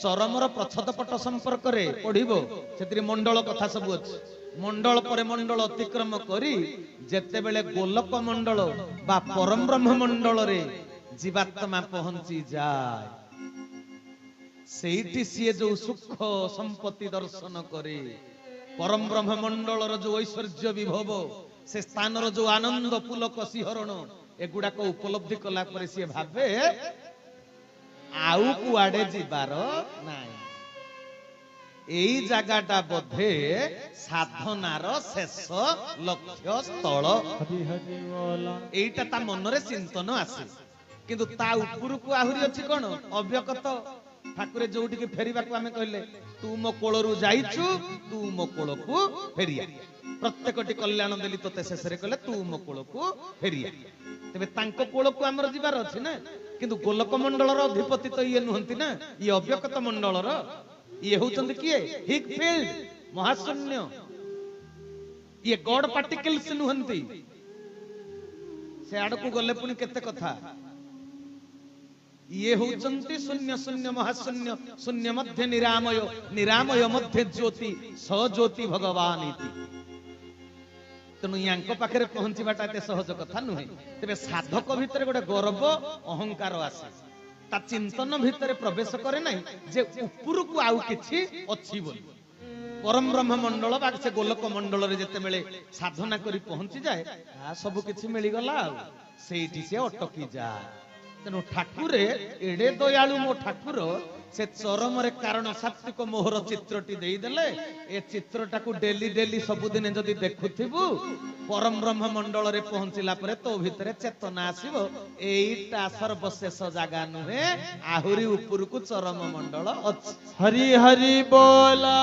चरमर प्रच्छदपट संपर्क रे पढ़िबो सेतिर मंडल कथा सब अछि मंडल पर मंडल अतिक्रम करी जेते बेले गोलक मंडल बा परम ब्रह्म मंडल रे जीवात्मा पहुंची जाय सेठी सिए जो सुख संपत्ति दर्शन करे परम ब्रह्म मंडल रो जो ऐश्वर्य विभव से स्थान रो जो आनंद पुलक सिहरण एगुडा को उपलब्धि कला पर सिए भाबे आउ कुआडे जीवार नाई एई जगाटा बोधे साधनार शेष लक्ष्य स्थल एईटा ता मनरे चिंतन आसे किंतु ता उपरकू आहुरी अछि कोन अव्यक्त ठाकुरे जोउटी के फेरिबा को हमें कहले तू मो कोळरू जाइछु तू मो कोळकू फेरिया प्रत्येकटी कल्याण देली तते शेषरे कहले तू मो कोळकू फेरिया तबे तांको कोळकू हमर जीवार अछि ना किंतु गोलक मंडलर अधिपति तो ये नुहंती ना ये अव्यक्त मंडलर ये होचंदी किए हिग फील्ड महाशून्य ये गॉड पार्टिकल्स नुहंती से आडकू गले पुनी केते कथा ये होचंती शून्य शून्य महाशून्य शून्य मध्य निरामय निरामय मध्य ज्योति स ज्योति भगवान इति तेणु यांक पाखरे पहुंचीबाटा एते सहज कथा नुहे तेबे साधक भितर गोटे गर्व अहंकार आसे ता चिंतन भितर प्रवेश करे नाही जे उपरकू आउ किछि अछि बोली परम ब्रह्म मंडल बा से गोलक मंडल रे जते बेले साधना करी पहुंची जाए आ सब किछि मिली गला आ सेठी से अटकी जाए तेणु ठाकुरे एडे दयालु मो ठाकुर से चरम रे कारण सात्विक मोहर चित्रटी देई देले ए चित्रटा को डेली डेली सबुदिन जदि देखुथिबु परम ब्रह्म मंडल रे पहुंचिला परे तो भितरे चेतना आसीबो एईटा सर्वशेष जागा नुहे आहुरी उपरकू चरम मंडल अछि हरि हरि बोला।